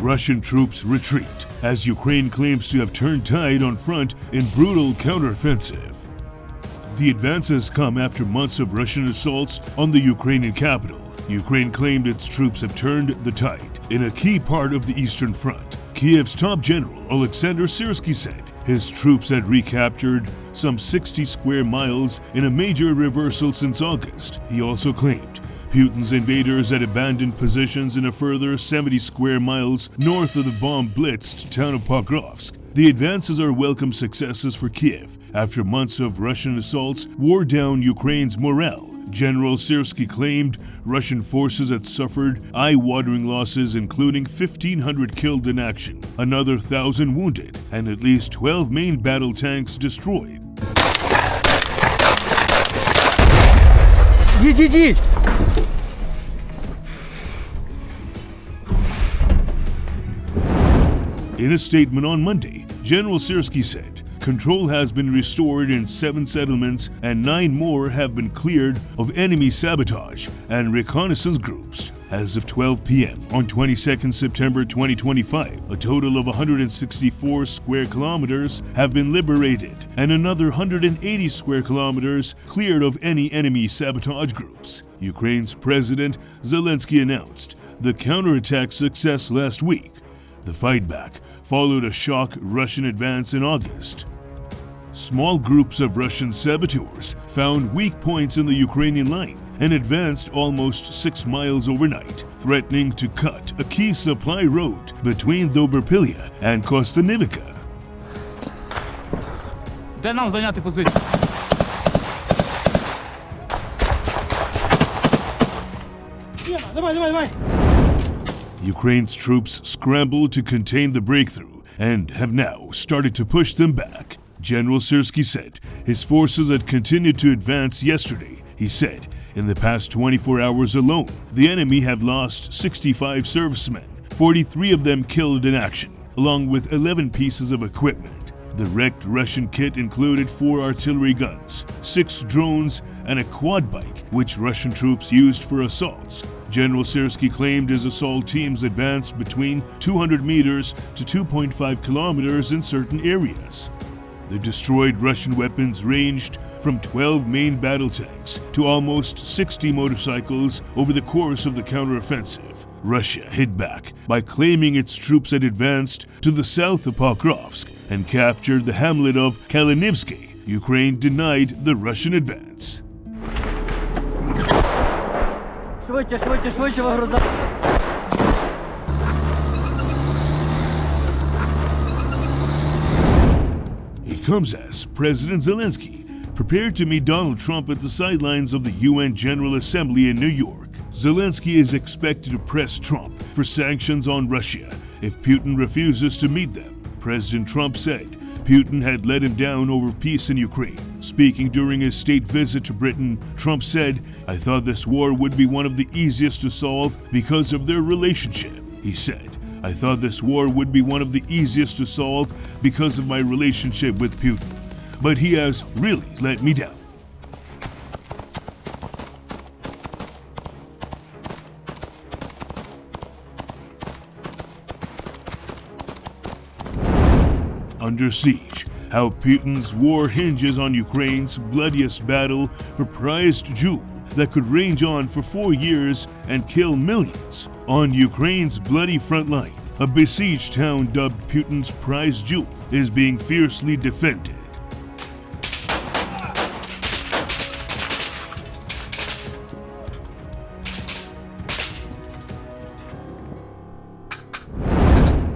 Russian troops retreat as Ukraine claims to have turned tide on front in brutal counteroffensive. The advances come after months of Russian assaults on the Ukrainian capital. Ukraine claimed its troops have turned the tide in a key part of the Eastern Front. Kiev's top general, Alexander Syrskyi, said his troops had recaptured some 60 square miles in a major reversal since August. He also claimed Putin's invaders had abandoned positions in a further 70 square miles north of the bomb-blitzed town of Pokrovsk. The advances are welcome successes for Kiev after months of Russian assaults wore down Ukraine's morale. General Syrskyi claimed Russian forces had suffered eye-watering losses, including 1,500 killed in action, another 1,000 wounded, and at least 12 main battle tanks destroyed. In a statement on Monday, General Syrskyi said, control has been restored in 7 settlements and 9 more have been cleared of enemy sabotage and reconnaissance groups. As of 12 p.m. on 22nd September 2025, a total of 164 square kilometers have been liberated and another 180 square kilometers cleared of any enemy sabotage groups. Ukraine's President Zelensky announced the counterattack success last week. The fightback followed a shock Russian advance in August. Small groups of Russian saboteurs found weak points in the Ukrainian line and advanced almost 6 miles overnight, threatening to cut a key supply road between Dobropilya and Kostanivka. Де нам зайняти позицію? Давай. Ukraine's troops scrambled to contain the breakthrough and have now started to push them back. General Syrskyi said his forces had continued to advance yesterday. He said, in the past 24 hours alone, the enemy have lost 65 servicemen, 43 of them killed in action, along with 11 pieces of equipment. The wrecked Russian kit included 4 artillery guns, 6 drones, and a quad bike, which Russian troops used for assaults. General Syrskyi claimed his assault teams advanced between 200 meters to 2.5 kilometers in certain areas. The destroyed Russian weapons ranged from 12 main battle tanks to almost 60 motorcycles over the course of the counteroffensive. Russia hit back by claiming its troops had advanced to the south of Pokrovsk and captured the hamlet of Kalinivsky. Ukraine denied the Russian advance. Швидше вигрузай. It comes as President Zelensky prepared to meet Donald Trump at the sidelines of the UN General Assembly in New York. Zelensky is expected to press Trump for sanctions on Russia if Putin refuses to meet them. President Trump said Putin had let him down over peace in Ukraine. Speaking during his state visit to Britain, Trump said, "I thought this war would be one of the easiest to solve because of their relationship." He said, "I thought this war would be one of the easiest to solve because of my relationship with Putin. But he has really let me down." Under siege, how Putin's war hinges on Ukraine's bloodiest battle for prized jewel that could range on for 4 years and kill millions. On Ukraine's bloody front line, a besieged town dubbed Putin's prized jewel is being fiercely defended.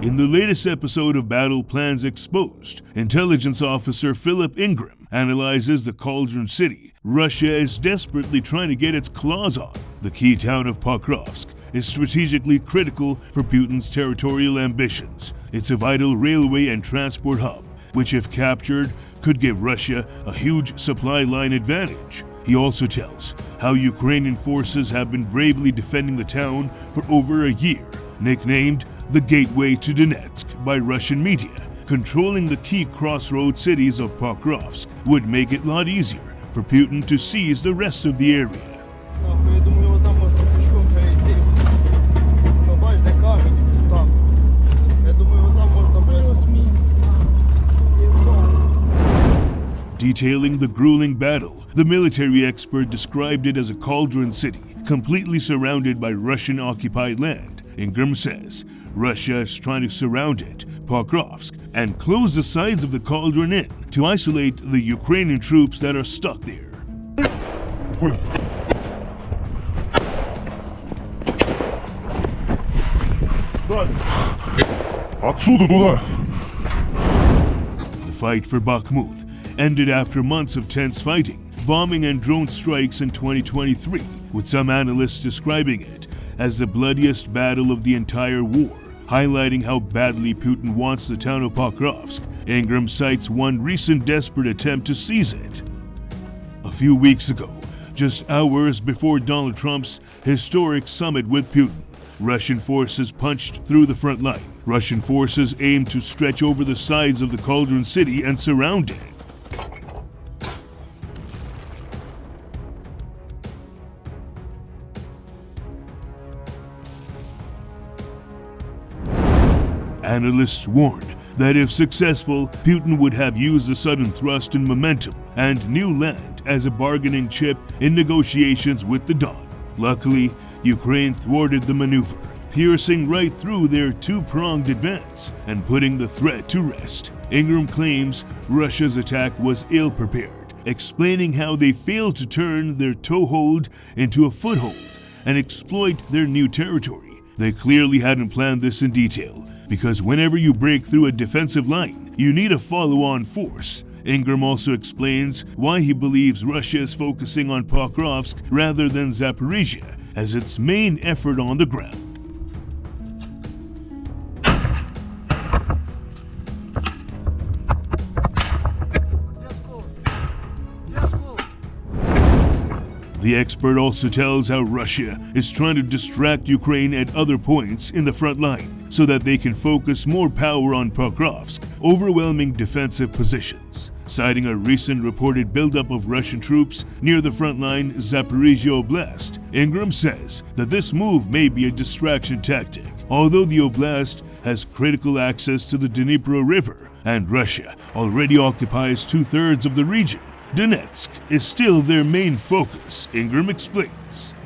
In the latest episode of Battle Plans Exposed, intelligence officer Philip Ingram analyzes the cauldron city Russia is desperately trying to get its claws on. The key town of Pokrovsk is strategically critical for Putin's territorial ambitions. It's a vital railway and transport hub, which if captured, could give Russia a huge supply line advantage. He also tells how Ukrainian forces have been bravely defending the town for over a year, nicknamed the Gateway to Donetsk by Russian media. Controlling the key crossroad cities of Pokrovsk would make it a lot easier for Putin to seize the rest of the area. Detailing the grueling battle, the military expert described it as a cauldron city, completely surrounded by Russian-occupied land. Ingram says Russia is trying to surround it, Pokrovsk, and close the sides of the cauldron in to isolate the Ukrainian troops that are stuck there. Отсюда туда. The fight for Bakhmut ended after months of tense fighting, bombing and drone strikes in 2023, with some analysts describing it as the bloodiest battle of the entire war, highlighting how badly Putin wants the town of Pokrovsk. Ingram cites one recent desperate attempt to seize it. A few weeks ago, just hours before Donald Trump's historic summit with Putin, Russian forces punched through the front line. Russian forces aimed to stretch over the sides of the cauldron city and surround it. Analysts warned that if successful, Putin would have used the sudden thrust and momentum and new land as a bargaining chip in negotiations with the Don. Luckily, Ukraine thwarted the maneuver, piercing right through their two-pronged advance and putting the threat to rest. Ingram claims Russia's attack was ill-prepared, explaining how they failed to turn their toehold into a foothold and exploit their new territory. They clearly hadn't planned this in detail, because whenever you break through a defensive line, you need a follow-on force. Ingram also explains why he believes Russia is focusing on Pokrovsk rather than Zaporizhia as its main effort on the ground. The expert also tells how Russia is trying to distract Ukraine at other points in the front line so that they can focus more power on Pokrovsk, overwhelming defensive positions. Citing a recent reported buildup of Russian troops near the front line Zaporizhia Oblast, Ingram says that this move may be a distraction tactic. Although the oblast has critical access to the Dnipro River and Russia already occupies two-thirds of the region, Donetsk is still their main focus, Ingram explains.